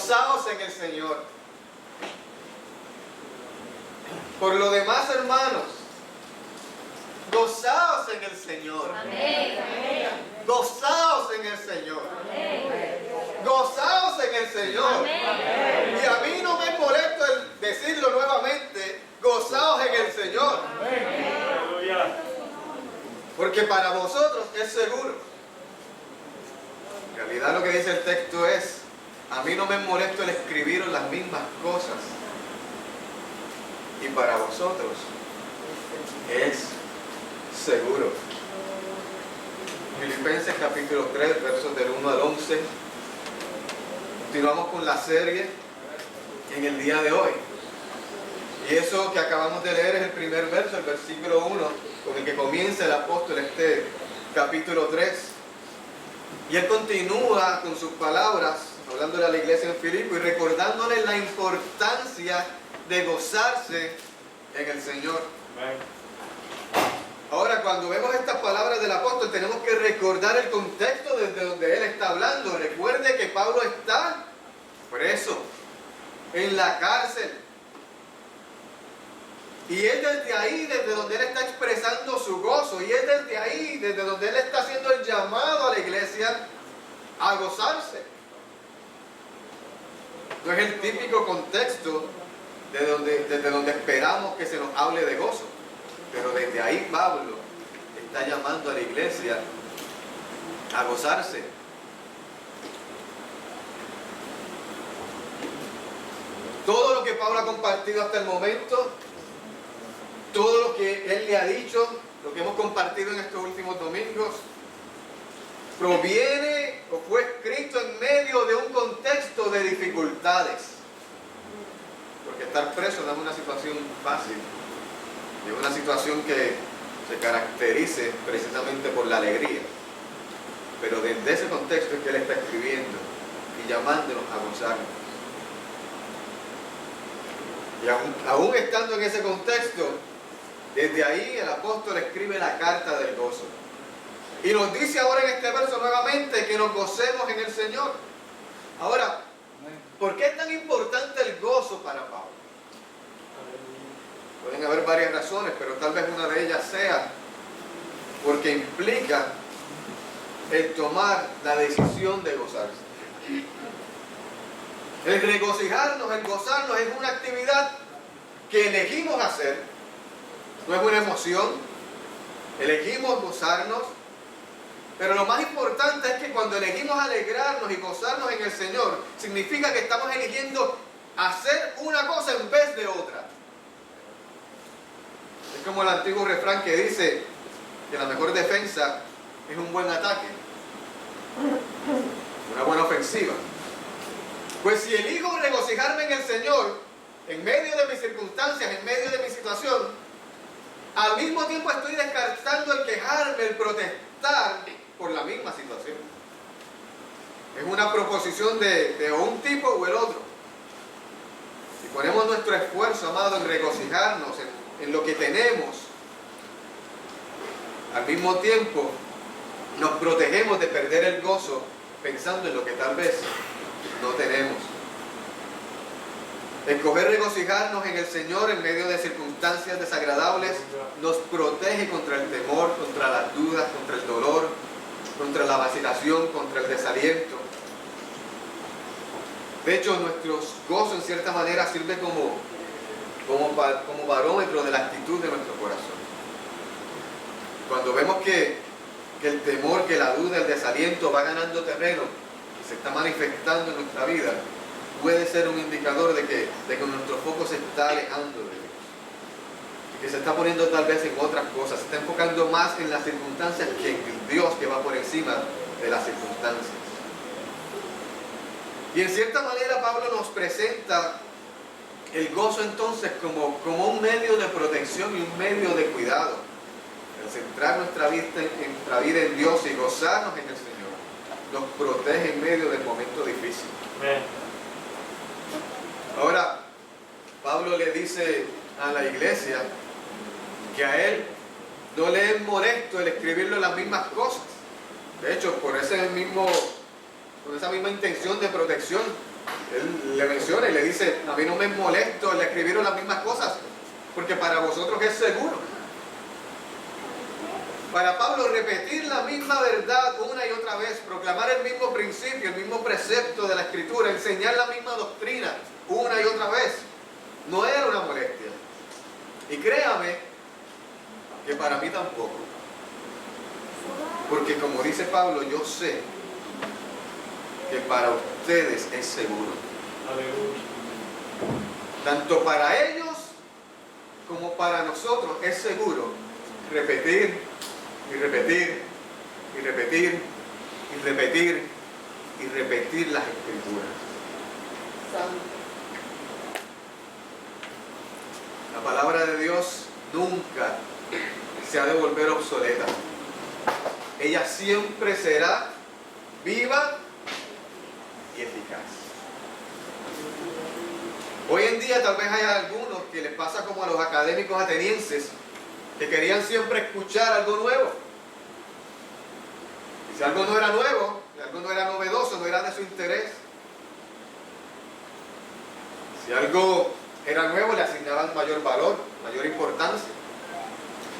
Gozaos en el Señor. Por lo demás, hermanos, gozaos en el Señor. Amén. Gozaos en el Señor. Amén. Gozaos en el Señor. Amén. Y a mí no me molesta el decirlo nuevamente, gozaos en el Señor. Porque para vosotros es seguro. En realidad lo que dice el texto es, a mí no me molesta el escribiros las mismas cosas. Y para vosotros es seguro. Filipenses capítulo 3, versos del 1 al 11. Continuamos con la serie en el día de hoy. Y eso que acabamos de leer es el primer verso, el versículo 1, con el que comienza el apóstol este capítulo 3. Y él continúa con sus palabras, hablándole a la iglesia en Filipo y recordándole la importancia de gozarse en el Señor. Ahora, cuando vemos estas palabras del apóstol, tenemos que recordar el contexto desde donde él está hablando. Recuerde que Pablo está preso, en la cárcel. Y es desde ahí, desde donde él está expresando su gozo. Y es desde ahí, desde donde él está haciendo el llamado a la iglesia a gozarse. No es el típico contexto desde donde esperamos que se nos hable de gozo. Pero desde ahí Pablo está llamando a la iglesia a gozarse. Todo lo que Pablo ha compartido hasta el momento, todo lo que él le ha dicho, lo que hemos compartido en estos últimos domingos, proviene o fue escrito en medio de un contexto de dificultades. Porque estar preso no es una situación fácil, es una situación que se caracterice precisamente por la alegría. Pero desde ese contexto es que él está escribiendo y llamándonos a gozarnos. Y aún estando en ese contexto, desde ahí el apóstol escribe la carta del gozo. Y nos dice ahora en este verso nuevamente que nos gocemos en el Señor. Ahora, ¿por qué es tan importante el gozo para Pablo? Pueden haber varias razones, pero tal vez una de ellas sea porque implica el tomar la decisión de gozarse. El regocijarnos, el gozarnos es una actividad que elegimos hacer, no es una emoción, elegimos gozarnos, pero lo más importante es que cuando elegimos alegrarnos y gozarnos en el Señor, significa que estamos eligiendo hacer una cosa en vez de otra. Es como el antiguo refrán que dice que la mejor defensa es un buen ataque, una buena ofensiva. Pues si elijo regocijarme en el Señor, en medio de mis circunstancias, en medio de mi situación, al mismo tiempo estoy descartando el quejarme, el protestar por la misma situación. Es una proposición de un tipo o el otro. Si ponemos nuestro esfuerzo, amado, en regocijarnos en lo que tenemos, al mismo tiempo nos protegemos de perder el gozo pensando en lo que tal vez no tenemos. Escoger regocijarnos en el Señor en medio de circunstancias desagradables nos protege contra el temor, contra las dudas, contra el dolor, contra la vacilación, contra el desaliento. De hecho, nuestro gozo en cierta manera sirve como barómetro de la actitud de nuestro corazón. Cuando vemos que el temor, que la duda, el desaliento va ganando terreno y se está manifestando en nuestra vida, puede ser un indicador de que nuestro foco se está alejando de Dios. Y que se está poniendo tal vez en otras cosas, se está enfocando más en las circunstancias que en el Dios que va por encima de las circunstancias. Y en cierta manera Pablo nos presenta el gozo entonces como un medio de protección y un medio de cuidado. El centrar nuestra vida en Dios y gozarnos en el Señor nos protege en medio del momento difícil. Amén. Ahora, Pablo le dice a la iglesia que a él no le es molesto el escribirle las mismas cosas. De hecho, con esa misma intención de protección, él dice, a mí no me molesto, le escribieron las mismas cosas, porque para vosotros es seguro. Para Pablo, repetir la misma verdad una y otra vez, proclamar el mismo principio, el mismo precepto de la Escritura, enseñar la misma doctrina una y otra vez, no era una molestia. Y créame que para mí tampoco. Porque como dice Pablo, yo sé que para ustedes es seguro. Tanto para ellos como para nosotros es seguro repetir y repetir y repetir y repetir y repetir las Escrituras. La palabra de Dios nunca se ha de volver obsoleta. Ella siempre será viva y eficaz. Hoy en día tal vez hay algunos que les pasa como a los académicos atenienses, que querían siempre escuchar algo nuevo. Y si algo no era nuevo, si algo no era novedoso, no era de su interés. Si algo era nuevo, le asignaban mayor valor, mayor importancia.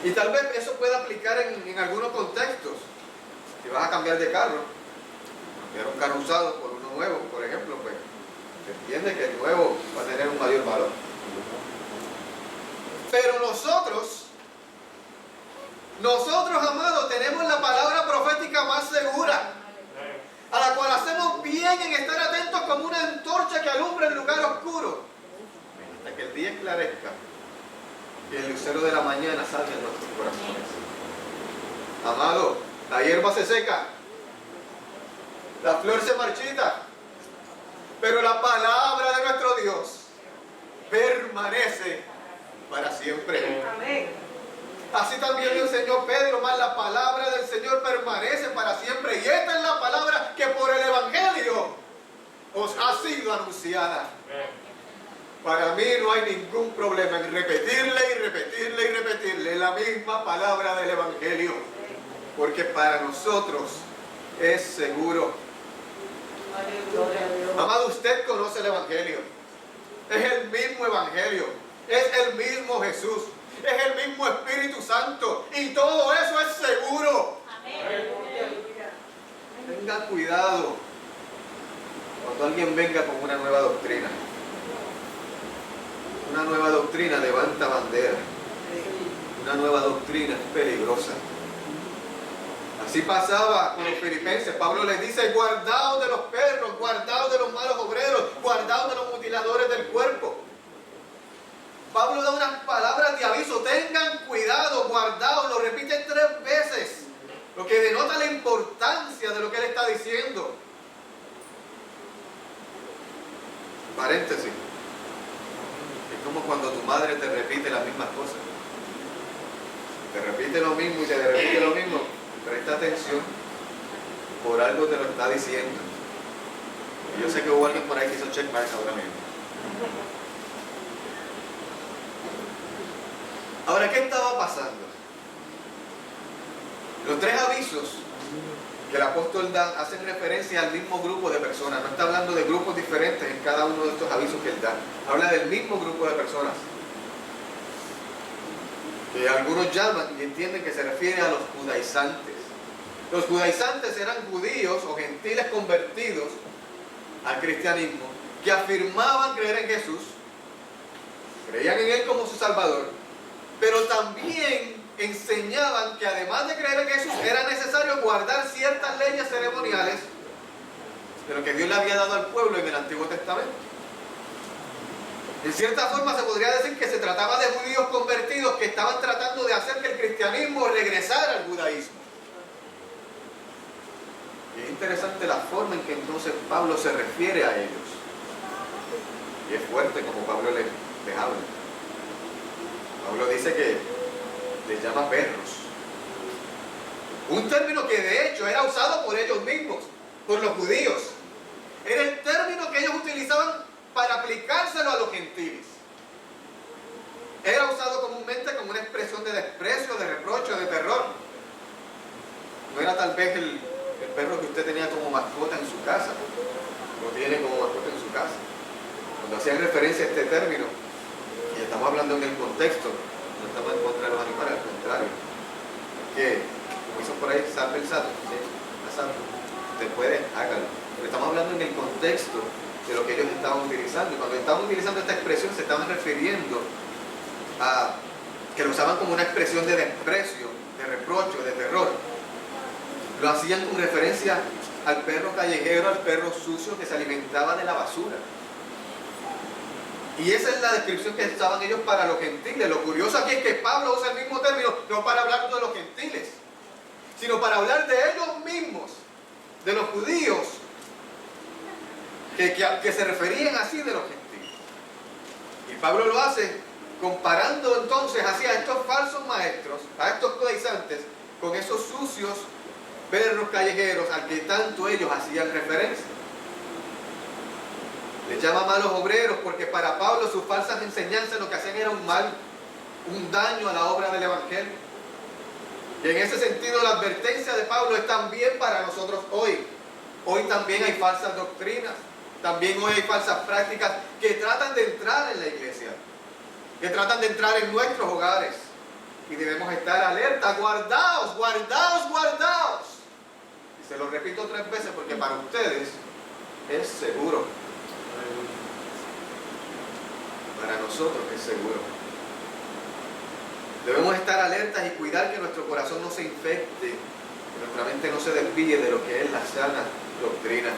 Y tal vez eso pueda aplicar en algunos contextos. Si vas a cambiar de carro, cambiar un carro usado por uno nuevo, por ejemplo, pues se entiende que el nuevo va a tener un mayor valor. Pero nosotros, amados, tenemos la palabra profética más segura, a la cual hacemos bien en estar atentos como una antorcha que alumbra el lugar oscuro, hasta que el día esclarezca y el lucero de la mañana salga en nuestros corazones. Amado, la hierba se seca, la flor se marchita, pero la palabra de nuestro Dios permanece para siempre. Amén. Así también le enseñó Pedro, más la palabra del Señor permanece para siempre. Y esta es la palabra que por el Evangelio os ha sido anunciada. Para mí no hay ningún problema en repetirle y repetirle y repetirle la misma palabra del Evangelio, porque para nosotros es seguro. Amado, usted conoce el Evangelio. Es el mismo Evangelio. Es el mismo Jesús. Es el mismo Espíritu Santo. Y todo eso es seguro. Tenga cuidado cuando alguien venga con una nueva doctrina. Una nueva doctrina levanta bandera. Una nueva doctrina es peligrosa. Así pasaba con los filipenses. Pablo les dice: guardaos de los perros, guardaos de los malos obreros, guardaos de los mutiladores del cuerpo. Pablo da unas palabras de aviso: tengan cuidado, guardaos, lo repite 3 veces, lo que denota la importancia de lo que él está diciendo. Paréntesis: es como cuando tu madre te repite las mismas cosas. Te repite lo mismo y te repite lo mismo. Presta atención, por algo te lo está diciendo. Y yo sé que hubo alguien por ahí que hizo checkmark ahora mismo. Ahora, ¿qué estaba pasando? Los 3 avisos que el apóstol da hacen referencia al mismo grupo de personas. No está hablando de grupos diferentes en cada uno de estos avisos que él da. Habla del mismo grupo de personas, que algunos llaman y entienden que se refiere a los judaizantes. Los judaizantes eran judíos o gentiles convertidos al cristianismo, que afirmaban creer en Jesús, creían en Él como su Salvador, pero también enseñaban que además de creer en Jesús era necesario guardar ciertas leyes ceremoniales de lo que Dios le había dado al pueblo en el Antiguo Testamento. En cierta forma se podría decir que se trataba de judíos convertidos que estaban tratando de hacer que el cristianismo regresara al judaísmo. Y es interesante la forma en que entonces Pablo se refiere a ellos. Y es fuerte como Pablo les habla. Pablo dice que les llama perros. Un término que de hecho era usado por ellos mismos, por los judíos. Era el término que ellos utilizaban para aplicárselo a los gentiles. Era usado comúnmente como una expresión de desprecio, de reproche, de terror. No era tal vez el perro que usted tenía como mascota en su casa, lo tiene como mascota en su casa. cuando hacían referencia a este término, y estamos hablando en el contexto, no estamos en contra de los animales, al contrario, que como hizo por ahí, salve el santo, ¿sí? La santo, usted puede, hágalo, pero estamos hablando en el contexto de lo que ellos estaban utilizando, y cuando estaban utilizando esta expresión se estaban refiriendo a que lo usaban como una expresión de desprecio, de reproche, de terror. Lo hacían con referencia al perro callejero, al perro sucio que se alimentaba de la basura. Y esa es la descripción que usaban ellos para los gentiles. Lo curioso aquí es que Pablo usa el mismo término, no para hablar de los gentiles, sino para hablar de ellos mismos, de los judíos, que se referían así de los gentiles. Y Pablo lo hace comparando entonces hacia estos falsos maestros, a estos judaizantes, con esos sucios perros callejeros al que tanto ellos hacían referencia. Les llama malos obreros porque para Pablo sus falsas enseñanzas lo que hacían era un mal, un daño a la obra del Evangelio. Y en ese sentido la advertencia de Pablo es también para nosotros hoy. Hoy también hay falsas doctrinas, también hoy hay falsas prácticas que tratan de entrar en la iglesia, que tratan de entrar en nuestros hogares. Y debemos estar alerta, guardaos, guardaos, guardaos. Y se lo repito 3 veces porque para ustedes es seguro. Para nosotros es seguro. Debemos estar alertas y cuidar que nuestro corazón no se infecte, que nuestra mente no se desvíe de lo que es la sana doctrina.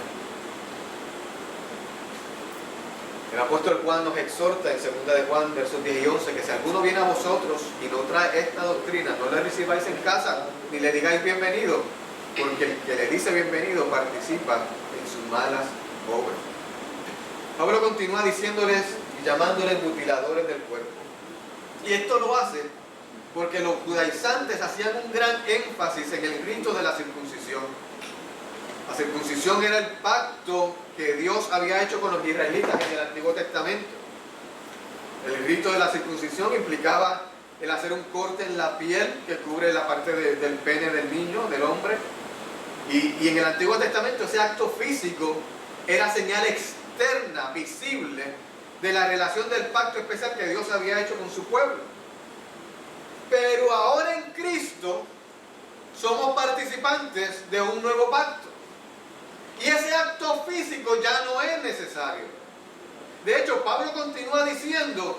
El apóstol Juan nos exhorta en 2 de Juan, versos 10 y 11, que si alguno viene a vosotros y no trae esta doctrina, no la recibáis en casa, ni le digáis bienvenido, porque el que le dice bienvenido participa en sus malas obras. Pablo continúa diciéndoles y llamándoles mutiladores del cuerpo. Y esto lo hace porque los judaizantes hacían un gran énfasis en el rito de la circuncisión. La circuncisión era el pacto que Dios había hecho con los israelitas en el Antiguo Testamento. El rito de la circuncisión implicaba el hacer un corte en la piel que cubre la parte del pene del niño, del hombre. Y en el Antiguo Testamento ese acto físico era señal externa, visible, de la relación del pacto especial que Dios había hecho con su pueblo. Pero ahora en Cristo somos participantes de un nuevo pacto. Y ese acto físico ya no es necesario. De hecho, Pablo continúa diciendo,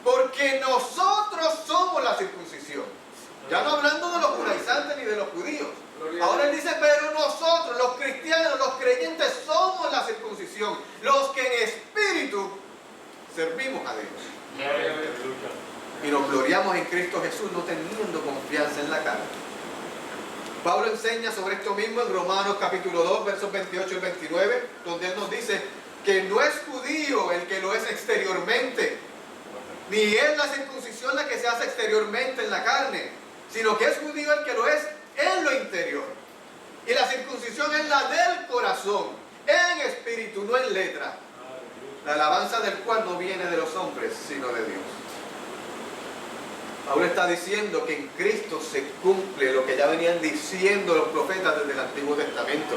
porque nosotros somos la circuncisión. Ya no hablando de los judaizantes ni de los judíos. Ahora él dice, pero nosotros, los cristianos, los creyentes, somos la circuncisión. Los que en espíritu servimos a Dios. Y nos gloriamos en Cristo Jesús, no teniendo confianza en la carne. Pablo enseña sobre esto mismo en Romanos capítulo 2, versos 28 y 29, donde él nos dice que no es judío el que lo es exteriormente, ni es la circuncisión la que se hace exteriormente en la carne, sino que es judío el que lo es en lo interior. Y la circuncisión es la del corazón, en espíritu, no en letra, la alabanza del cual no viene de los hombres, sino de Dios. Pablo está diciendo que en Cristo se cumple lo que ya venían diciendo los profetas desde el Antiguo Testamento.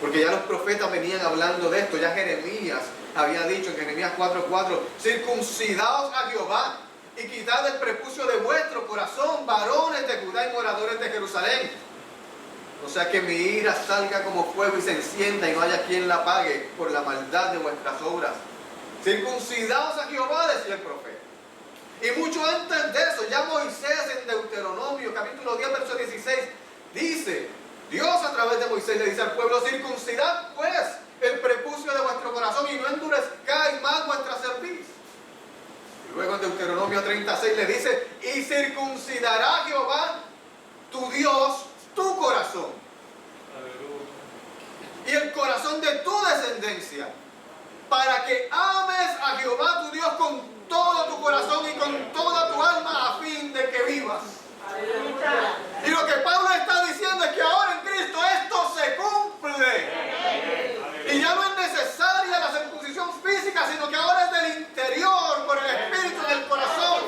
Porque ya los profetas venían hablando de esto. Ya Jeremías había dicho en Jeremías 4:4, circuncidaos a Jehová y quitad el prepucio de vuestro corazón, varones de Judá y moradores de Jerusalén. O sea que mi ira salga como fuego y se encienda y no haya quien la apague por la maldad de vuestras obras. Circuncidaos a Jehová, decía el profeta. Y mucho antes de eso, ya Moisés en Deuteronomio, capítulo 10, verso 16, dice, Dios a través de Moisés le dice al pueblo, circuncidad pues el prepucio de vuestro corazón y no endurezcáis más vuestra cerviz. Y luego en Deuteronomio 36 le dice, y circuncidará Jehová tu Dios tu corazón. Y el corazón de tu descendencia, para que ames a Jehová tu Dios con todo tu corazón y con toda tu alma a fin de que vivas. Y lo que Pablo está diciendo es que ahora en Cristo esto se cumple. Y ya no es necesaria la circuncisión física, sino que ahora es del interior, por el espíritu del corazón.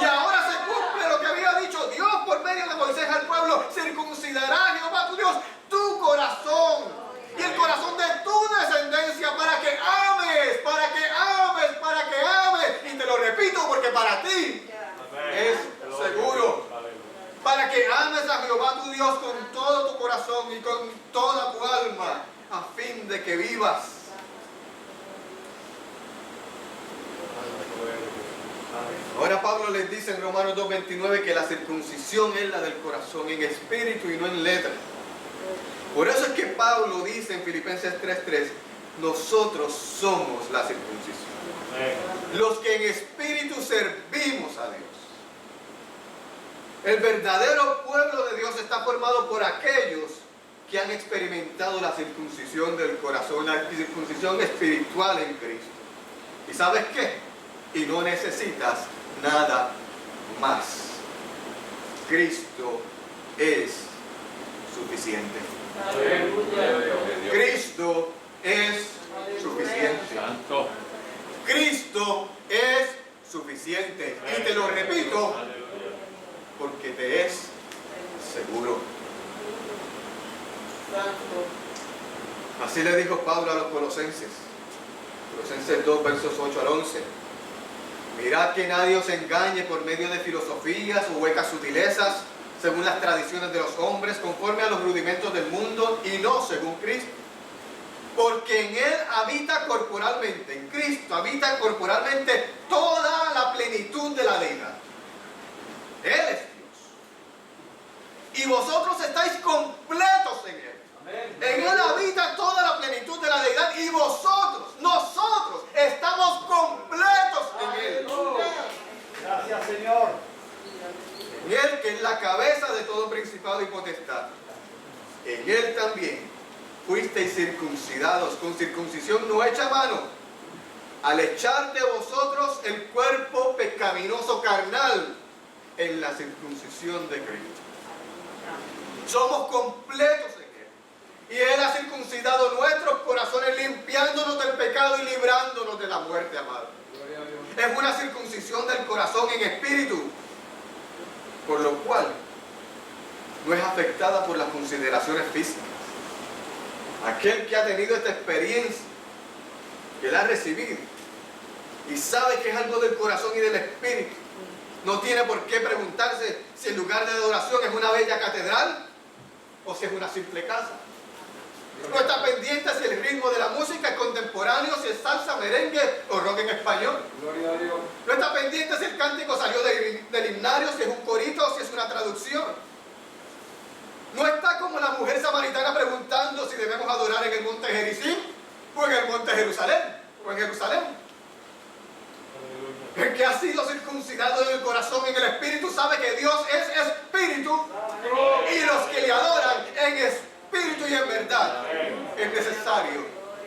Y ahora se cumple lo que había dicho Dios por medio de Moisés al pueblo, circuncidará Jehová tu Dios tu corazón y el corazón de tu descendencia para que ames, vivas. Ahora Pablo les dice en Romanos 2:29 que la circuncisión es la del corazón, en espíritu y no en letra. Por eso es que Pablo dice en Filipenses 3:3, nosotros somos la circuncisión. Los que en espíritu servimos a Dios. El verdadero pueblo de Dios está formado por aquellos que han experimentado la circuncisión del corazón, la circuncisión espiritual en Cristo. ¿Y sabes qué? Y no necesitas nada más. Cristo es suficiente. Cristo es suficiente. Cristo es suficiente. Y te lo repito, porque te es seguro. Así le dijo Pablo a los Colosenses. Colosenses 2, versos 8 al 11. Mirad que nadie os engañe por medio de filosofías o huecas sutilezas, según las tradiciones de los hombres, conforme a los rudimentos del mundo y no según Cristo. Porque en Él habita corporalmente, en Cristo habita corporalmente toda la plenitud de la deidad. Él es Dios. Y vosotros estáis completos en Él. En Él habita toda la plenitud de la deidad y nosotros estamos completos en Él. Gracias, Señor. En Él que es la cabeza de todo principado y potestad. En Él también fuisteis circuncidados con circuncisión no hecha a mano, al echar de vosotros el cuerpo pecaminoso carnal en la circuncisión de Cristo. Somos completos en Él. Y Él ha circuncidado nuestros corazones, limpiándonos del pecado y librándonos de la muerte, amado. Es una circuncisión del corazón en espíritu, por lo cual no es afectada por las consideraciones físicas. Aquel que ha tenido esta experiencia, que la ha recibido y sabe que es algo del corazón y del espíritu, no tiene por qué preguntarse si el lugar de adoración es una bella catedral o si es una simple casa. No está pendiente si el ritmo de la música es contemporáneo, si es salsa, merengue o rock en español. Gloria a Dios. No está pendiente si el cántico salió del himnario, si es un corito o si es una traducción. No está como la mujer samaritana preguntando si debemos adorar en el monte Gerizim o en el monte Jerusalén o en Jerusalén. El que ha sido circuncidado en el corazón, en el espíritu, sabe que Dios es espíritu y los que le adoran en espíritu y en verdad es necesario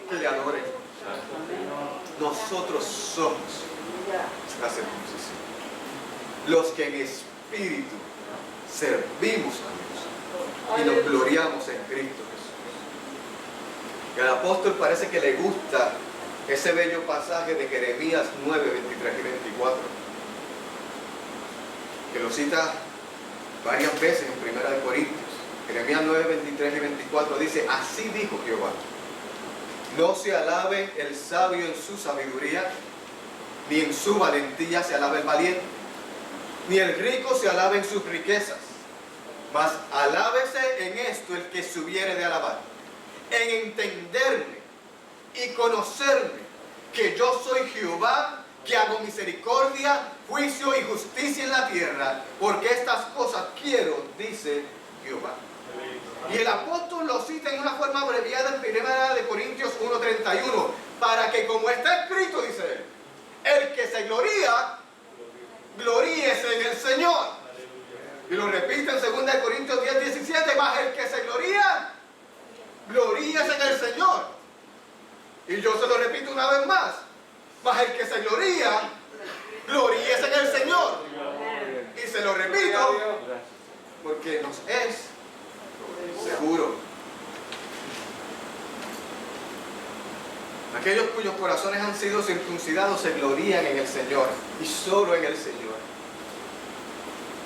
que le adoren. Nosotros somos la circuncisión, los que en espíritu servimos a Dios y nos gloriamos en Cristo Jesús. Y al apóstol parece que le gusta ese bello pasaje de Jeremías 9, 23 y 24, que lo cita varias veces en 1 Corintios. Jeremías 9, 23 y 24 dice: así dijo Jehová, no se alabe el sabio en su sabiduría, ni en su valentía se alabe el valiente, ni el rico se alabe en sus riquezas, mas alábese en esto el que se hubiere de alabar, en entenderme y conocerme, que yo soy Jehová, que hago misericordia, juicio y justicia en la tierra, porque estas cosas quiero, dice Jehová. Y el apóstol lo cita en una forma abreviada en 1 Corintios 1:31, para que, como está escrito, dice él, el que se gloría, gloríese en el Señor. Y lo repite en 2 Corintios 10:17, mas el que se gloría, gloríese en el Señor. Y yo se lo repito una vez más, mas el que se gloría, gloríese en el Señor. Y se lo repito, porque nos es seguro. Aquellos cuyos corazones han sido circuncidados se glorían en el Señor y solo en el Señor.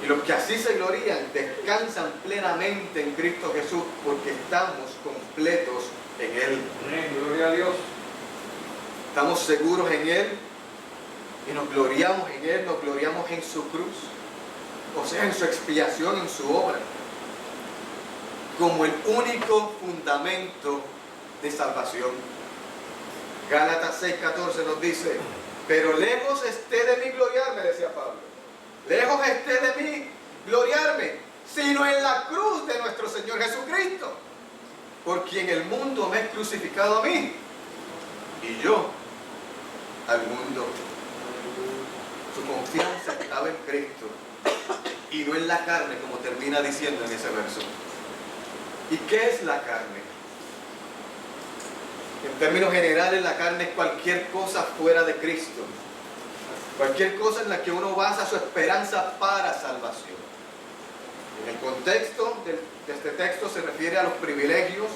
Y los que así se glorían descansan plenamente en Cristo Jesús, porque estamos completos en Él. Gloria a Dios. Estamos seguros en Él y nos gloriamos en Él, nos gloriamos en su cruz, o sea, en su expiación, en su obra, como el único fundamento de salvación. Gálatas 6:14 nos dice, pero lejos esté de mí gloriarme, decía Pablo. Lejos esté de mí gloriarme, sino en la cruz de nuestro Señor Jesucristo, por quien el mundo me ha crucificado a mí, y yo al mundo. Su confianza estaba en Cristo, y no en la carne, como termina diciendo en ese verso. ¿Y qué es la carne? En términos generales, la carne es cualquier cosa fuera de Cristo. Cualquier cosa en la que uno basa su esperanza para salvación. En el contexto de este texto se refiere a los privilegios,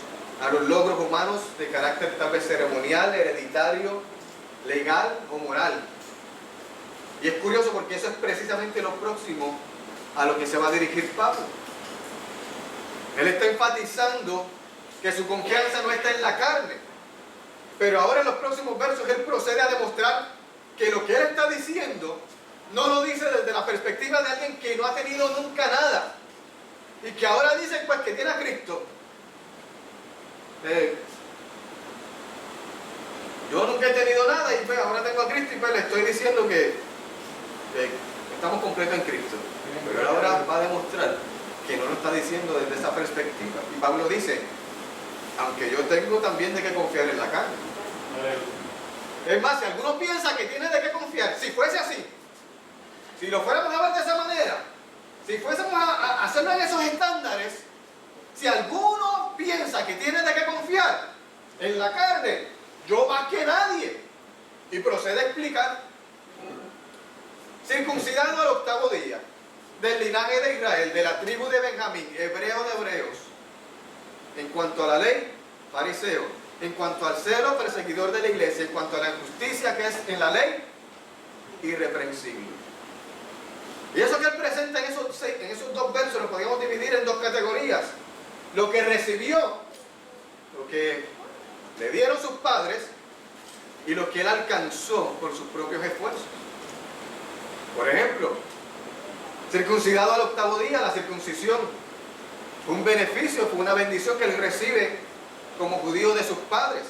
a los logros humanos de carácter tal vez ceremonial, hereditario, legal o moral. Y es curioso porque eso es precisamente lo próximo a lo que se va a dirigir Pablo. Él está enfatizando que su confianza no está en la carne. Pero ahora en los próximos versos él procede a demostrar que lo que él está diciendo no lo dice desde la perspectiva de alguien que no ha tenido nunca nada. Y que ahora dice pues que tiene a Cristo. Yo nunca he tenido nada y pues ahora tengo a Cristo y pues le estoy diciendo que estamos completos en Cristo. Pero él ahora va a demostrar que no lo está diciendo desde esa perspectiva. Y Pablo dice, aunque yo tengo también de qué confiar en la carne. Es más, si alguno piensa que tiene de qué confiar, si fuese así, si lo fuéramos a ver de esa manera, si fuésemos a hacerlo en esos estándares, si alguno piensa que tiene de qué confiar en la carne, yo más que nadie. Y procede a explicar, circuncidado al 8º día, del linaje de Israel, de la tribu de Benjamín, hebreo de hebreos, en cuanto a la ley, fariseo, en cuanto al celo, perseguidor de la iglesia, en cuanto a la injusticia que es en la ley, irreprensible. Y eso que él presenta en esos dos versos lo podemos dividir en dos categorías. Lo que recibió, lo que le dieron sus padres y lo que él alcanzó por sus propios esfuerzos. Por ejemplo, circuncidado al 8º día, la circuncisión fue un beneficio, fue una bendición que él recibe como judío de sus padres.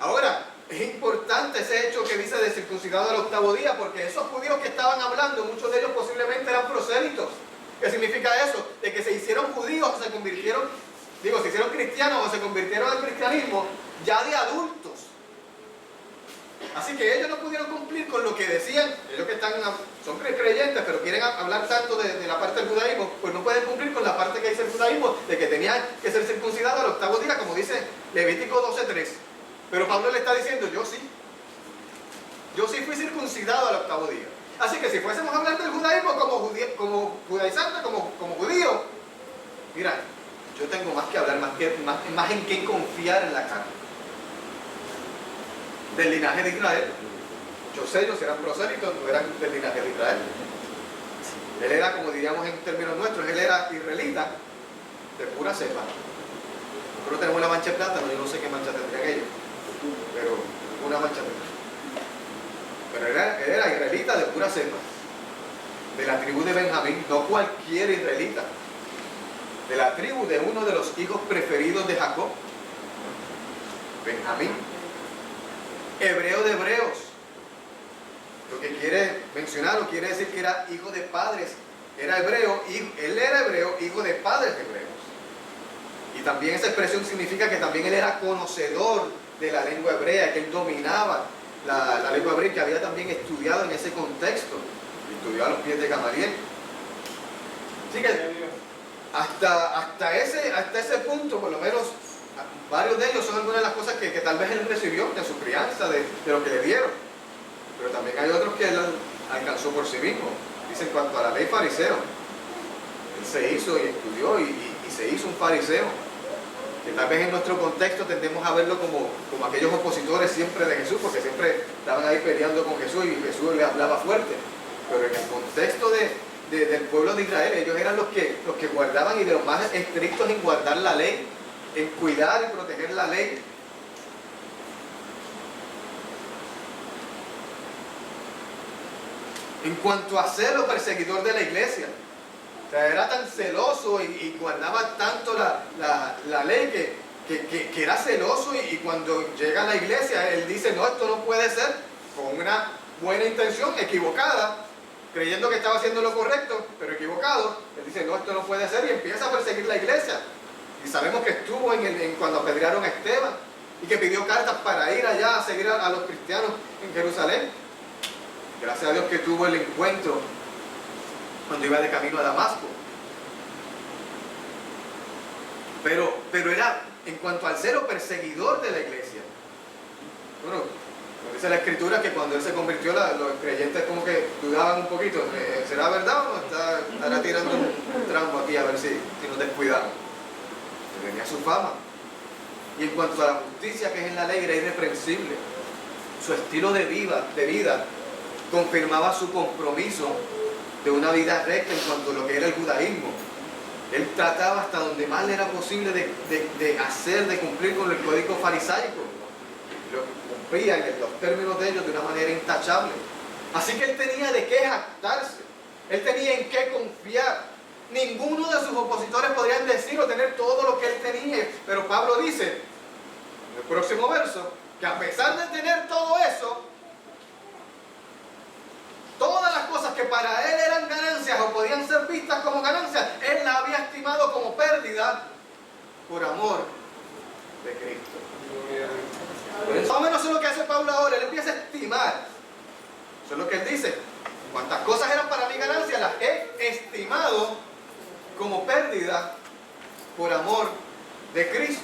Ahora, es importante ese hecho que dice de circuncidado al 8º día, porque esos judíos que estaban hablando, muchos de ellos posiblemente eran prosélitos. ¿Qué significa eso? De que se hicieron judíos o se convirtieron, se hicieron cristianos o se convirtieron al cristianismo ya de adultos. Así que ellos no pudieron cumplir con lo que decían, ellos que son creyentes, pero quieren hablar tanto de la parte del judaísmo, pues no pueden cumplir con la parte que dice el judaísmo, de que tenían que ser circuncidados al 8º día, como dice Levítico 12:3. Pero Pablo le está diciendo, yo sí fui circuncidado al 8º día. Así que si fuésemos a hablar del judaísmo como judaizante, como judío, mira, yo tengo más que hablar, más en qué confiar en la carne. Del linaje de Israel. Muchos de ellos eran prosélitos, no eran del linaje de Israel. Él era, como diríamos en términos nuestros, él era israelita de pura cepa. Nosotros tenemos la mancha de plátano, yo no sé qué mancha tendrían ellos, pero una mancha de plátano. Pero él era israelita de pura cepa, de la tribu de Benjamín, no cualquier israelita, de la tribu de uno de los hijos preferidos de Jacob, Benjamín. Hebreo de hebreos, lo que quiere mencionar o quiere decir que era hijo de padres, era hebreo, él era hebreo, hijo de padres hebreos. Y también esa expresión significa que también él era conocedor de la lengua hebrea, que él dominaba la lengua hebrea, que había también estudiado en ese contexto, estudió a los pies de Gamaliel. Así que hasta ese punto, por lo menos, varios de ellos son algunas de las cosas que tal vez él recibió de su crianza, de lo que le dieron. Pero también hay otros que él alcanzó por sí mismo. Dice en cuanto a la ley fariseo, él se hizo y estudió y se hizo un fariseo. Que tal vez en nuestro contexto tendemos a verlo como aquellos opositores siempre de Jesús, porque siempre estaban ahí peleando con Jesús y Jesús le hablaba fuerte. Pero en el contexto del pueblo de Israel, ellos eran los que guardaban y de los más estrictos en guardar la ley, en cuidar y proteger la ley. En cuanto a celo, perseguidor de la iglesia, o sea, era tan celoso y guardaba tanto la ley que era celoso y cuando llega a la iglesia, él dice, no, esto no puede ser, con una buena intención, equivocada, creyendo que estaba haciendo lo correcto, pero equivocado. Él dice, no, esto no puede ser, y empieza a perseguir la iglesia. Y sabemos que estuvo cuando apedrearon a Esteban, y que pidió cartas para ir allá a seguir a los cristianos en Jerusalén. Gracias a Dios que tuvo el encuentro cuando iba de camino a Damasco. Pero era, en cuanto al celo, perseguidor de la iglesia. Bueno, dice la escritura que cuando él se convirtió, los creyentes como que dudaban un poquito. ¿Será verdad o no? Estará tirando un trampo aquí a ver si nos descuidamos. Tenía su fama. Y en cuanto a la justicia que es en la ley, era irreprensible. Su estilo de vida confirmaba su compromiso de una vida recta en cuanto a lo que era el judaísmo. Él trataba hasta donde más le era posible de cumplir con el código farisaico. Lo cumplía en los términos de ellos de una manera intachable. Así que él tenía de qué jactarse. Él tenía en qué confiar. Ninguno de sus opositores podrían decir o tener todo lo que él tenía. Pero Pablo dice, en el próximo verso, que a pesar de tener todo eso, todas las cosas que para él eran ganancias o podían ser vistas como ganancias, él las había estimado como pérdida por amor de Cristo. Más o menos eso es lo que hace Pablo ahora. Él empieza a estimar. Eso es lo que él dice. Cuantas cosas eran para mí ganancias, las he estimado como pérdida por amor de Cristo.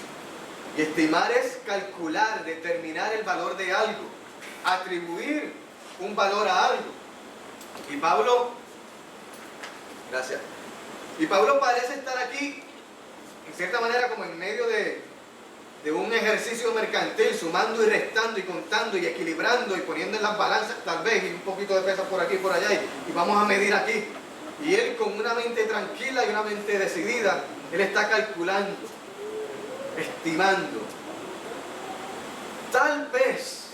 Y estimar es calcular, determinar el valor de algo, atribuir un valor a algo. Y Pablo, gracias. Y Pablo parece estar aquí, en cierta manera, como en medio de un ejercicio mercantil, sumando y restando y contando y equilibrando y poniendo en las balanzas, tal vez, y un poquito de peso por aquí y por allá, y vamos a medir aquí. Y él, con una mente tranquila y una mente decidida, él está calculando, estimando. Tal vez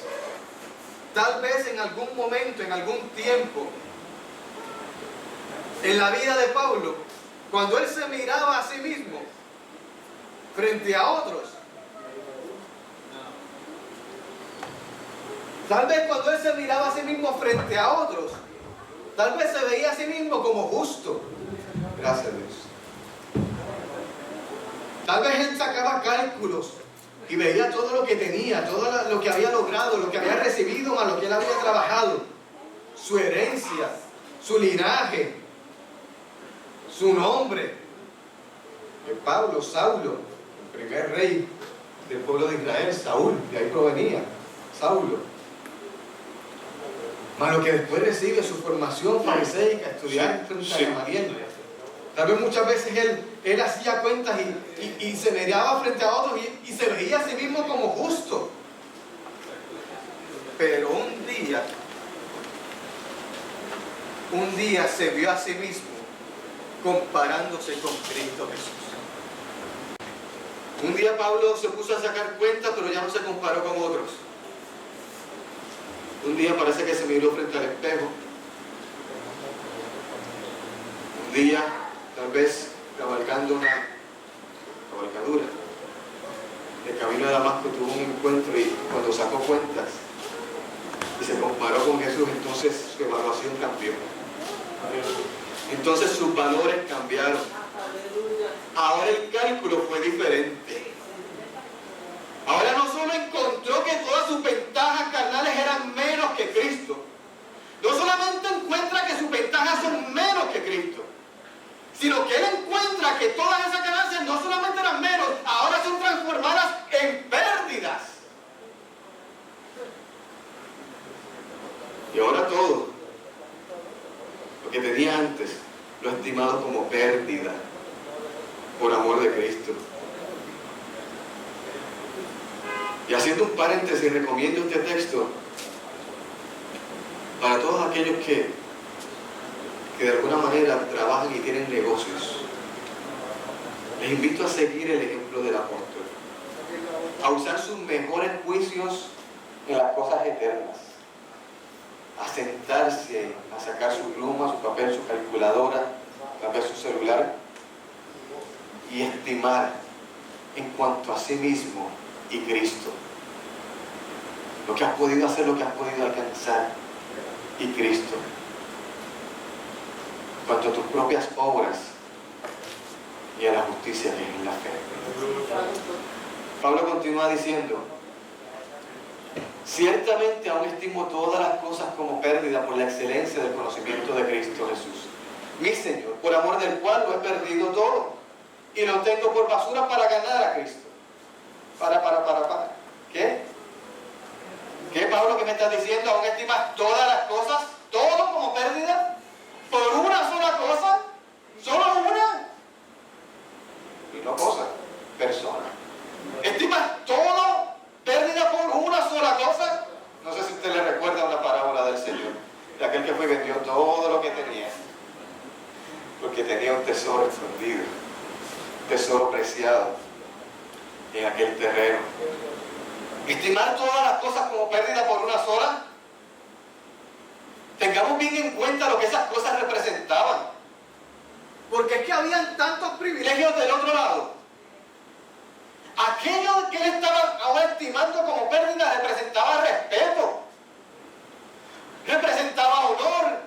en algún momento, en algún tiempo, en la vida de Pablo, cuando él se miraba a sí mismo frente a otros, tal vez cuando él se miraba a sí mismo frente a otros, tal vez se veía a sí mismo como justo. Gracias a Dios. Tal vez él sacaba cálculos y veía todo lo que tenía, todo lo que había logrado, lo que había recibido, más lo que él había trabajado, su herencia, su linaje, su nombre. Que Pablo, Saulo, el primer rey del pueblo de Israel, Saúl, de ahí provenía, Saulo. Más lo que después recibe su formación fariseica, estudiar frente a Gamaliel. Tal vez muchas veces él hacía cuentas y se miraba frente a otros y se veía a sí mismo como justo. Pero un día se vio a sí mismo comparándose con Cristo Jesús. Un día Pablo se puso a sacar cuentas, pero ya no se comparó con otros. Un día parece que se miró frente al espejo. Un día, tal vez, cabalgando una cabalgadura, de camino a Damasco tuvo un encuentro y cuando sacó cuentas y se comparó con Jesús, entonces su evaluación cambió. Entonces sus valores cambiaron. Ahora el cálculo fue diferente. Ahora no solo encontró que todas sus ventajas carnales eran menos que Cristo, no solamente encuentra que sus ventajas son menos que Cristo, sino que él encuentra que todas esas ganancias no solamente eran menos, ahora son transformadas en pérdidas. Y ahora todo lo que tenía antes lo ha estimado como pérdida por amor de Cristo. Y haciendo un paréntesis, recomiendo este texto para todos aquellos que de alguna manera trabajan y tienen negocios. Les invito a seguir el ejemplo del apóstol, a usar sus mejores juicios en las cosas eternas, a sentarse, a sacar su pluma, su papel, su calculadora, tal vez su celular, y estimar en cuanto a sí mismo y Cristo. Lo que has podido hacer, lo que has podido alcanzar y Cristo. En cuanto a tus propias obras y a la justicia que es en la fe. Pablo continúa diciendo: ciertamente aún estimo todas las cosas como pérdida por la excelencia del conocimiento de Cristo Jesús, mi Señor, por amor del cual lo he perdido todo y lo tengo por basura para ganar a Cristo. Para. ¿Qué? ¿Qué, Pablo, que me estás diciendo? ¿Aún estimas todas las cosas, todo como pérdida por una sola cosa? ¿Solo una? Y no cosa, persona. ¿Estimas todo pérdida por una sola cosa? No sé si usted le recuerda una parábola del Señor, de aquel que fue y vendió todo lo que tenía, porque tenía un tesoro escondido, un tesoro preciado en aquel terreno. Estimar todas las cosas como pérdida por una sola. Tengamos bien en cuenta lo que esas cosas representaban, porque es que habían tantos privilegios del otro lado. Aquello que él estaba ahora estimando como pérdida representaba respeto, representaba honor,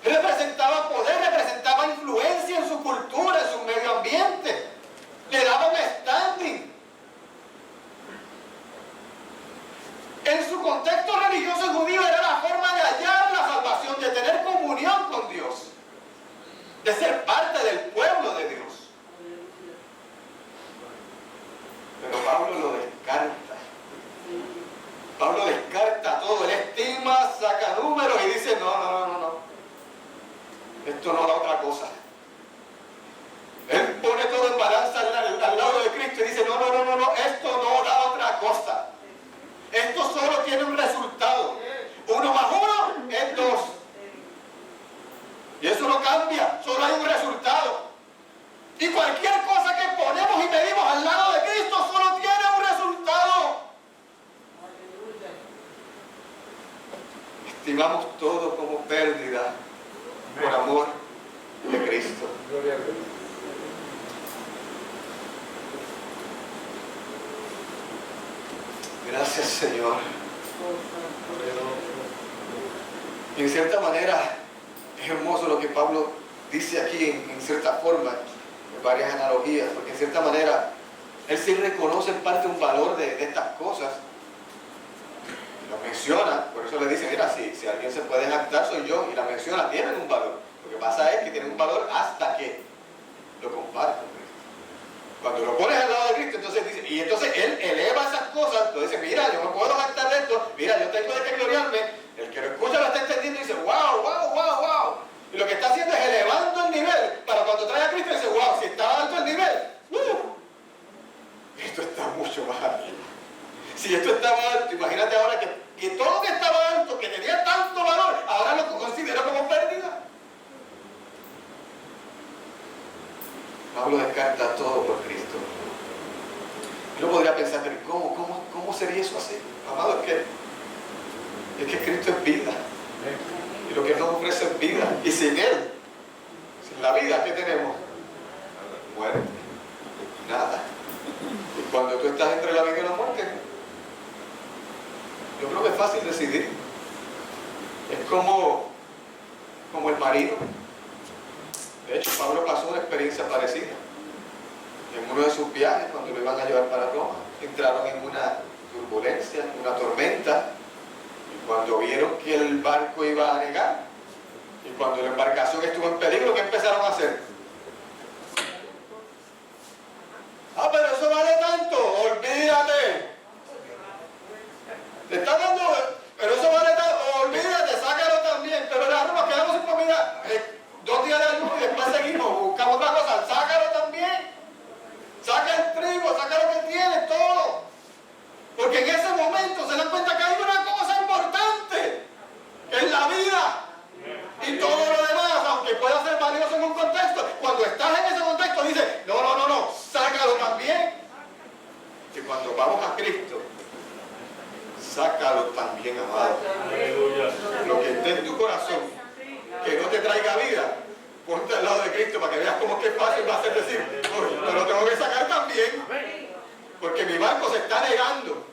representaba poder, representaba influencia en su cultura, en su medio ambiente, le daba un standing. En su contexto religioso judío era la forma de hallar la salvación, de tener comunión con Dios, de ser parte del pueblo de Dios. Pero Pablo lo descarta. Pablo descarta todo. Él estima, saca números y dice: no. Esto no da otra cosa. Él pone todo en balanza al lado de Cristo y dice: no, esto no da otra cosa. Esto solo tiene un resultado. 1 más 1 es 2. Y eso no cambia, solo hay un resultado. Y cualquier cosa que ponemos y medimos al lado de Cristo solo tiene un resultado. Estimamos todo como pérdida por amor de Cristo. Gracias, Señor. Y en cierta manera es hermoso lo que Pablo dice aquí en cierta forma, en varias analogías, porque en cierta manera él sí reconoce en parte un valor de estas cosas. Lo menciona, por eso le dice: mira, si alguien se puede jactar soy yo, y la menciona, tienen un valor. Lo que pasa es que tienen un valor hasta que lo compara con Cristo. Cuando lo pones al lado de Cristo, entonces dice, y entonces él eleva esas cosas, lo dice: mira, yo me puedo jactar de esto, mira, yo tengo de qué gloriarme. El que lo escucha lo está entendiendo y dice: wow. Y lo que está haciendo es elevando el nivel, para cuando trae a Cristo dice: wow, si estaba alto el nivel, esto está mucho más alto. Si esto estaba alto, imagínate ahora que todo lo que estaba alto, que tenía tanto valor, ahora lo considero como pérdida. Pablo descarta todo por Cristo. Yo podría pensar: pero ¿cómo sería eso así? Amado, es que Cristo es vida. Y lo que Él nos ofrece es vida. Y sin Él, sin la vida, ¿qué tenemos? Muerte. Nada. Y cuando tú estás entre la vida y la muerte, yo creo que es fácil decidir. Es como el marino. De hecho, Pablo pasó una experiencia parecida. En uno de sus viajes, cuando lo iban a llevar para Roma, entraron en una turbulencia, en una tormenta. Y cuando vieron que el barco iba a negar, y cuando la embarcación estuvo en peligro, ¿qué empezaron a hacer? Pero eso vale tanto, olvídate. Te está dando, pero eso vale tanto, olvídate, sácalo también. Pero nos quedamos sin comida. 2 días de ayuno y después seguimos, buscamos otra cosa, sácalo también. Saca el trigo, saca lo que tienes, todo. Porque en ese momento se dan cuenta que hay una cosa importante, que es la vida. Y todo lo demás, aunque pueda ser valioso en un contexto, cuando estás en ese contexto dices: no, sácalo también. Y cuando vamos a Cristo, sácalo también, amado. Aleluya. Lo que esté en tu corazón, que no te traiga vida, ponte al lado de Cristo para que veas cómo es que fácil va a ser decir: uy, pero tengo que sacar también. Porque mi barco se está negando.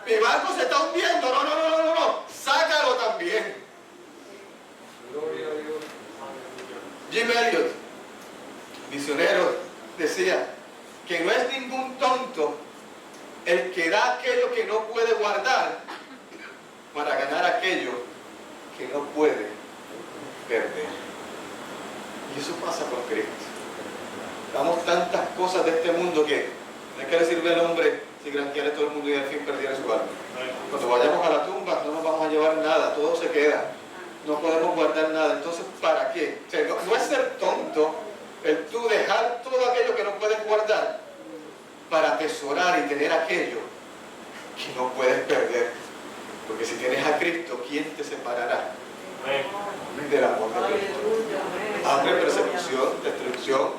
Mi barco se está hundiendo. No, no, no, no, no, no. Sácalo también. Gloria a Dios. Jim Elliot, misionero, decía que no es ningún tonto el que da aquello que no puede guardar para ganar aquello que no puede perder. Y eso pasa con Cristo. Damos tantas cosas de este mundo que ¿de qué le sirve al hombre si granjeara todo el mundo y al fin perdiera su alma? Cuando vayamos a la tumba no nos vamos a llevar nada, todo se queda. No podemos guardar nada. Entonces, ¿para qué? O sea, no es ser tonto el tú dejar todo aquello que no puedes guardar para atesorar y tener aquello que no puedes perder. Porque si tienes a Cristo, ¿quién te separará del amor de Cristo? Hambre, persecución, destrucción,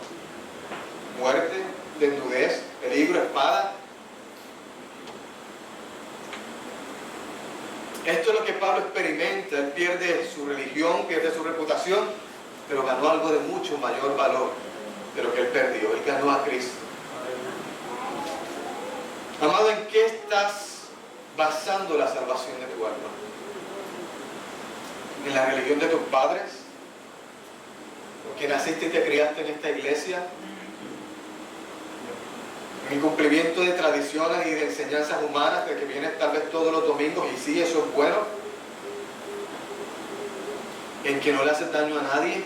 muerte, desnudez, peligro, espada. Esto es lo que Pablo experimenta. Él pierde su religión, pierde su reputación, pero ganó algo de mucho mayor valor de lo que él perdió. Él ganó a Cristo. Amado, ¿en qué estás basando la salvación de tu alma? ¿En la religión de tus padres? ¿Porque naciste y te criaste en esta iglesia? ¿En el cumplimiento de tradiciones y de enseñanzas humanas de que vienes tal vez todos los domingos y sí, eso es bueno? ¿En que no le haces daño a nadie?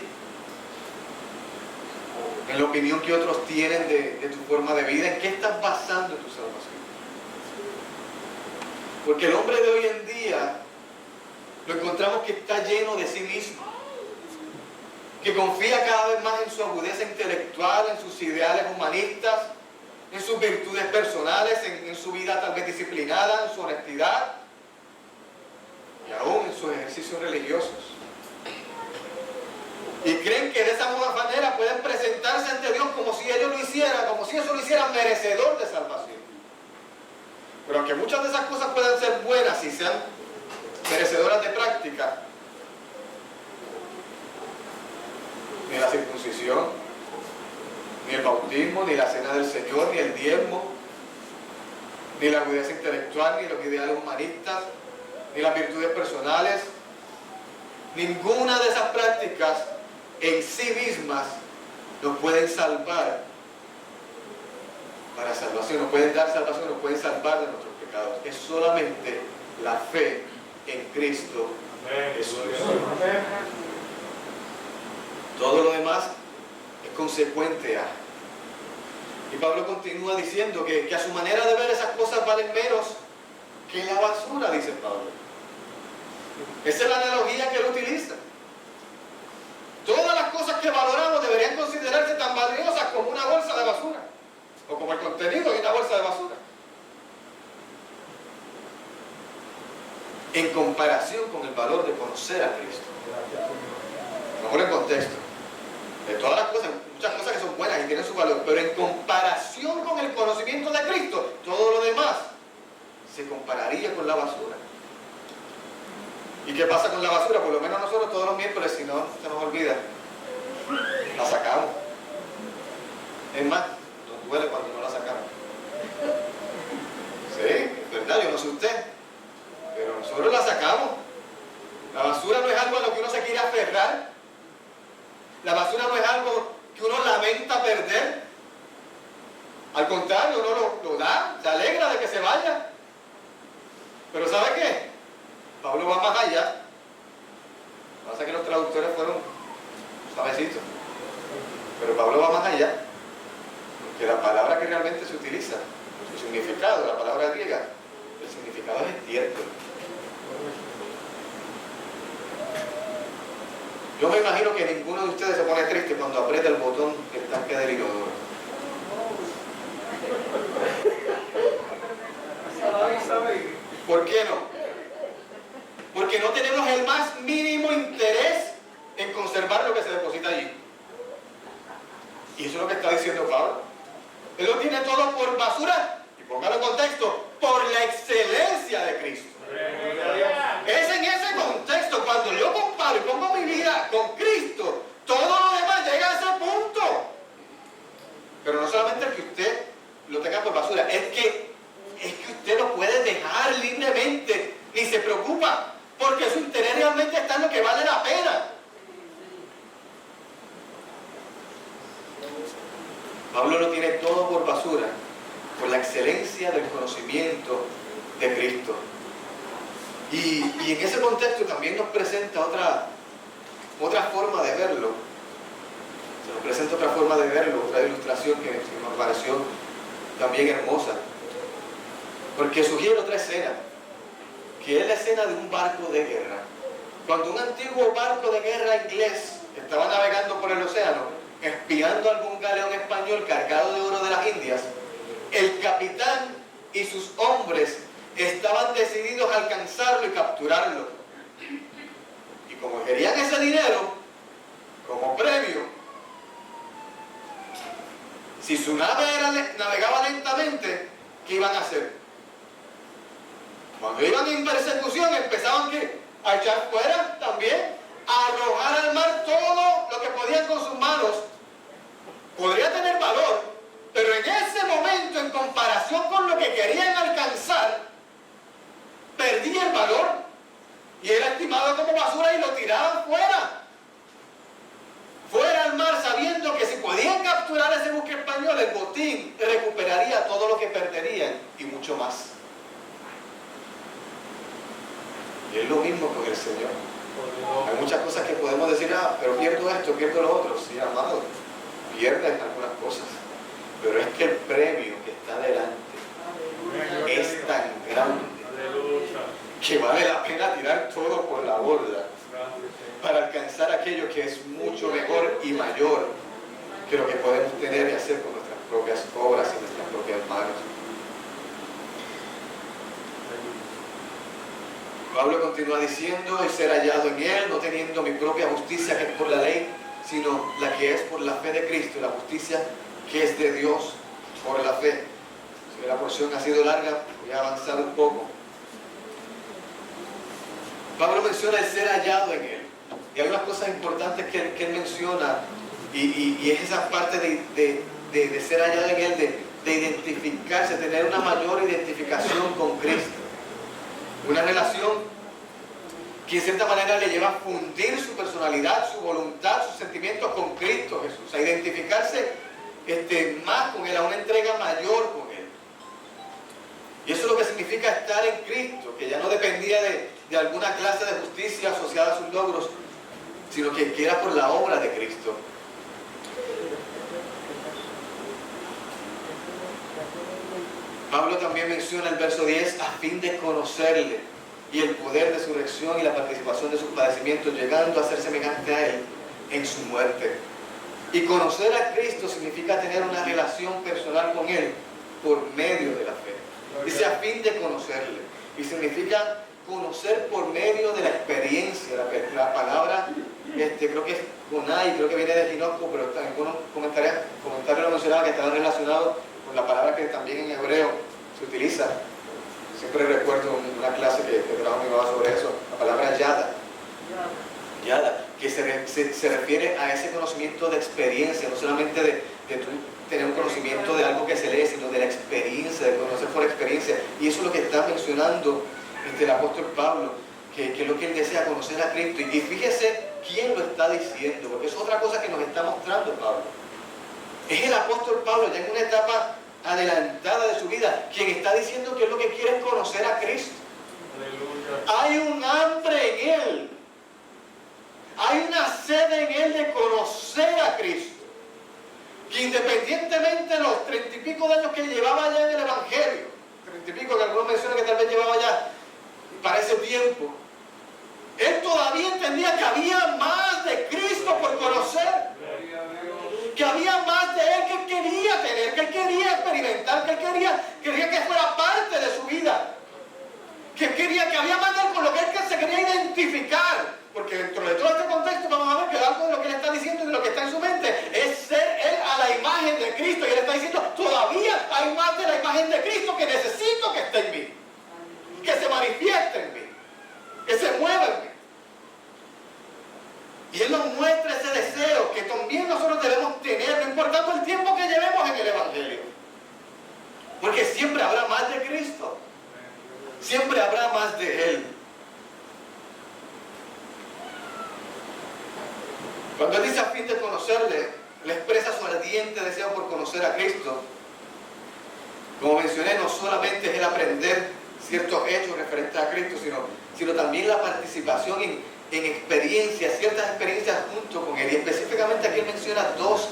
¿En la opinión que otros tienen de tu forma de vida? ¿En qué estás basando tu salvación? Porque el hombre de hoy en día lo encontramos que está lleno de sí mismo, que confía cada vez más en su agudeza intelectual, en sus ideales humanistas, en sus virtudes personales, en su vida tal vez disciplinada, en su honestidad y aún en sus ejercicios religiosos. Y creen que de esa manera pueden presentarse ante Dios como si ellos lo hicieran, como si eso lo hicieran merecedor de salvación. Pero aunque muchas de esas cosas puedan ser buenas y sean merecedoras de práctica, ni la circuncisión, ni el bautismo, ni la cena del Señor, ni el diezmo, ni la agudeza intelectual, ni los ideales humanistas, ni las virtudes personales, ninguna de esas prácticas en sí mismas nos pueden salvar para salvación, nos pueden dar salvación, nos pueden salvar de nuestros pecados. Es solamente la fe en Cristo Jesús. Todo lo demás es consecuente a. Y Pablo continúa diciendo que a su manera de ver esas cosas valen menos que la basura, dice Pablo. Esa es la analogía que él utiliza. Todas las cosas que valoramos deberían considerarse tan valiosas como una bolsa de basura, o como el contenido de una bolsa de basura, en comparación con el valor de conocer a Cristo. Vamos en contexto. De todas las cosas, muchas cosas que son buenas y tienen su valor, pero en comparación con el conocimiento de Cristo, todo lo demás se compararía con la basura. ¿Y qué pasa con la basura? Por lo menos nosotros todos los miércoles, si no se nos olvida, la sacamos. Es más, nos duele cuando no la sacamos. Sí, es verdad, yo no sé usted, pero nosotros la sacamos. La basura no es algo a lo que uno se quiere aferrar. La basura no es algo que uno lamenta perder. Al contrario, uno lo da, se alegra de que se vaya. Pero ¿sabe qué? Pablo va más allá. Pasa que los traductores fueron suavecitos. Pero Pablo va más allá. Porque la palabra que realmente se utiliza, su significado, la palabra griega, el significado es estiércol. Yo me imagino que ninguno de ustedes se pone triste cuando aprieta el botón del tanque del inodoro. ¿Por qué no? Porque no tenemos el más mínimo interés en conservar lo que se deposita allí. Y eso es lo que está diciendo Pablo. Él lo tiene todo por basura, y póngalo en contexto, por la excelencia de Cristo. Es en ese contexto, cuando yo comparo y pongo mi vida con Cristo, todo lo demás llega a ese punto. Pero no solamente el que usted lo tenga por basura, es que su interés realmente está en lo que vale la pena. Pablo lo tiene todo por basura, por la excelencia del conocimiento de Cristo. Y en ese contexto también nos presenta otra forma de verlo. Se nos presenta otra forma de verlo, otra ilustración que nos pareció también hermosa. Porque sugiere otra escena, que es la escena de un barco de guerra. Cuando un antiguo barco de guerra inglés estaba navegando por el océano, espiando algún galeón español cargado de oro de las Indias, el capitán y sus hombres estaban decididos a alcanzarlo y capturarlo. Y como querían ese dinero como premio, si su nave navegaba lentamente, ¿qué iban a hacer? Cuando iban en persecución, empezaban a echar fuera también, a arrojar al mar todo lo que podían con sus manos. Podría tener valor, pero en ese momento, en comparación con lo que querían alcanzar, perdía el valor y era estimado como basura y lo tiraban fuera al mar, sabiendo que si podían capturar ese buque español, el botín recuperaría todo lo que perderían y mucho más. Y es lo mismo con el Señor. Hay muchas cosas que podemos decir, pero pierdo esto, pierdo lo otro. Sí, amado, pierdes algunas cosas, pero es que el premio que está delante es tan grande que vale la pena tirar todo por la borda para alcanzar aquello que es mucho mejor y mayor que lo que podemos tener y hacer con nuestras propias obras y nuestras propias manos. Pablo continúa diciendo: y ser hallado en él, no teniendo mi propia justicia que es por la ley, sino la que es por la fe de Cristo, la justicia que es de Dios por la fe. Si la porción ha sido larga, voy a avanzar un poco. Pablo menciona el ser hallado en él. Y hay unas cosas importantes que él menciona, y es esa parte de ser hallado en él, de identificarse, tener una mayor identificación con Cristo. Una relación que en cierta manera le lleva a fundir su personalidad, su voluntad, sus sentimientos con Cristo Jesús, a identificarse más con Él, a una entrega mayor con Él. Y eso es lo que significa estar en Cristo, que ya no dependía de alguna clase de justicia asociada a sus logros, sino que era por la obra de Cristo. Pablo también menciona el verso 10, a fin de conocerle y el poder de su resurrección y la participación de sus padecimientos, llegando a ser semejante a Él en su muerte. Y conocer a Cristo significa tener una relación personal con Él por medio de la fe. Dice a fin de conocerle. Y significa conocer por medio de la experiencia. La palabra, creo que es gonai, creo que viene de ginosco, pero en algunos comentarios lo mencionaba que estaba relacionado con la palabra que también en hebreo se utiliza. Siempre recuerdo una clase que trajo mi mamá sobre eso, la palabra yada. Yada, que se refiere a ese conocimiento de experiencia, no solamente de tener un conocimiento de algo que se lee, sino de la experiencia, de conocer por experiencia. Y eso es lo que está mencionando el apóstol Pablo, que es lo que él desea, conocer a Cristo. Y fíjese quién lo está diciendo, porque es otra cosa que nos está mostrando Pablo. Es el apóstol Pablo, ya en una etapa adelantada de su vida, quien está diciendo que es lo que quiere es conocer a Cristo. Aleluya. Hay un hambre en él, hay una sed en él de conocer a Cristo, que independientemente de los 30 y pico de años que llevaba ya en el Evangelio, 30 y pico que algunos mencionan que tal vez llevaba ya para ese tiempo, él todavía entendía que había más de Cristo por conocer, que había más de Él que Él quería tener, que Él quería experimentar, que Él quería que fuera parte de su vida, que había más de Él con lo que Él se quería identificar, porque dentro de todo este contexto vamos a ver que algo de lo que Él está diciendo y de lo que está en su mente es ser Él a la imagen de Cristo, y Él está diciendo, todavía hay más de la imagen de Cristo que necesito que esté en mí, que se manifieste en mí, que se mueva en mí. Y Él nos muestra ese deseo que también nosotros debemos tener, no importando el tiempo que llevemos en el Evangelio. Porque siempre habrá más de Cristo. Siempre habrá más de Él. Cuando él dice a fin de conocerle, le expresa su ardiente deseo por conocer a Cristo. Como mencioné, no solamente es el aprender ciertos hechos referentes a Cristo, sino también la participación en experiencias, ciertas experiencias junto con Él. Y específicamente aquí menciona dos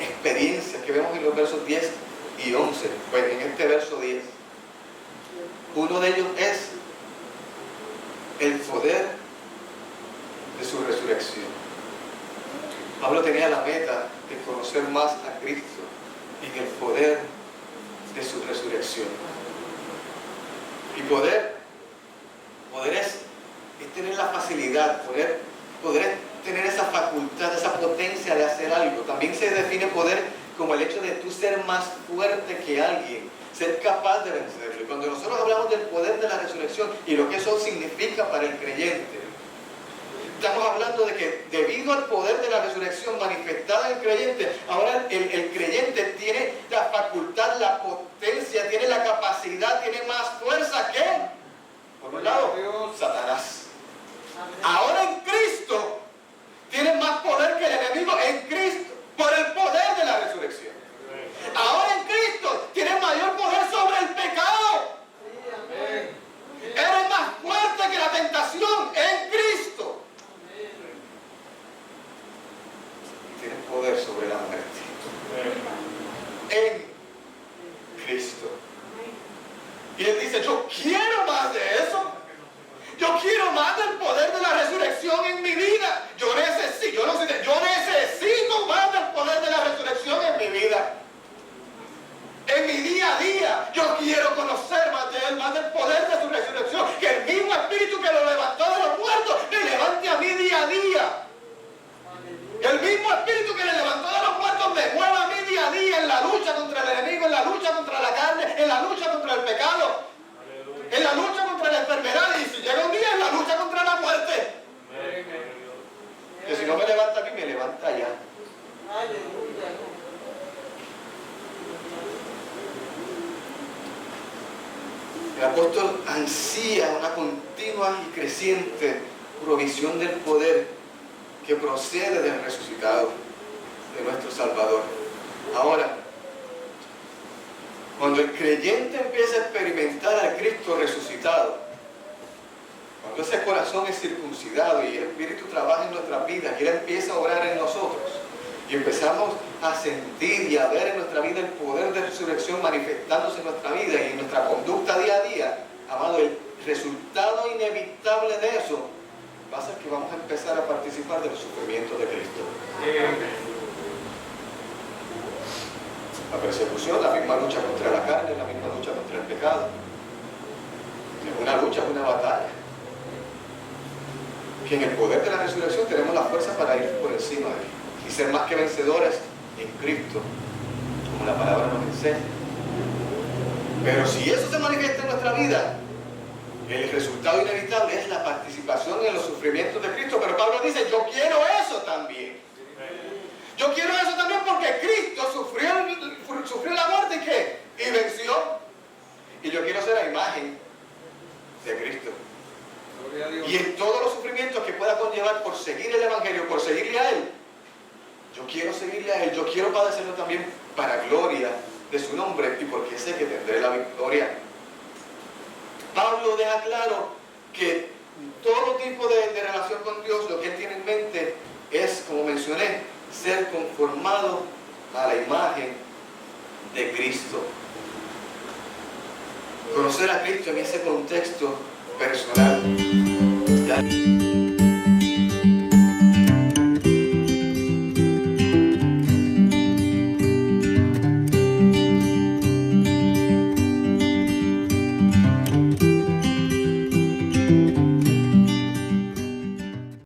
experiencias que vemos en los versos 10 y 11. Pues en este verso 10, uno de ellos es el poder de su resurrección. Pablo tenía la meta de conocer más a Cristo en el poder de su resurrección. Y poder es tener la facilidad, poder es tener esa facultad, esa potencia de hacer algo. También se define poder como el hecho de tú ser más fuerte que alguien, ser capaz de vencerlo. Y cuando nosotros hablamos del poder de la resurrección y lo que eso significa para el creyente, estamos hablando de que debido al poder de la resurrección manifestada en el creyente, ahora el creyente tiene la facultad, la potencia, tiene la capacidad, tiene más fuerza que, por un lado, Satanás. Ahora en Cristo tiene más poder que el enemigo en Cristo, por el poder de la resurrección. Ahora en Cristo tiene mayor poder sobre el pecado. Eres más fuerte que la tentación en Cristo. Tiene poder sobre la muerte en Cristo. Y él dice, yo quiero más de eso. Yo quiero más del poder de la resurrección en mi vida. Yo necesito más del poder de la resurrección en mi vida. En mi día a día, yo quiero conocer más de Él, más del poder de su resurrección. Que el mismo Espíritu que lo levantó de los muertos, me levante a mí día a día. Que el mismo Espíritu que le levantó de los muertos me mueva a mí día a día en la lucha contra el enemigo, en la lucha contra la carne, en la lucha contra el pecado, en la lucha contra la enfermedad y si llega un día en la lucha contra la muerte. Que si no me levanta a mí, me levanta allá. El apóstol ansía una continua y creciente provisión del poder que procede del resucitado, de nuestro Salvador. Ahora, cuando el creyente empieza a experimentar al Cristo resucitado, cuando ese corazón es circuncidado y el Espíritu trabaja en nuestras vidas y Él empieza a obrar en nosotros y empezamos a sentir y a ver en nuestra vida el poder de resurrección manifestándose en nuestra vida y en nuestra conducta día a día, amado, el resultado inevitable de eso va a ser que vamos a empezar a participar de los sufrimientos de Cristo. La persecución, la misma lucha contra la carne, la misma lucha contra el pecado. Es una lucha, es una batalla. Que en el poder de la resurrección tenemos la fuerza para ir por encima de él y ser más que vencedores en Cristo, como la palabra nos enseña. Pero si eso se manifiesta en nuestra vida, el resultado inevitable es la participación en los sufrimientos de Cristo. Pero Pablo dice, yo quiero eso también. Yo quiero eso también porque Cristo sufrió la muerte y ¿qué? Y venció. Y yo quiero ser la imagen de Cristo. Y en todos los sufrimientos que pueda conllevar por seguir el Evangelio, por seguirle a Él, yo quiero seguirle a Él, yo quiero padecerlo también para gloria de su nombre y porque sé que tendré la victoria. Pablo deja claro que todo tipo de relación con Dios, lo que Él tiene en mente es, como mencioné, ser conformado a la imagen de Cristo. Conocer a Cristo en ese contexto personal.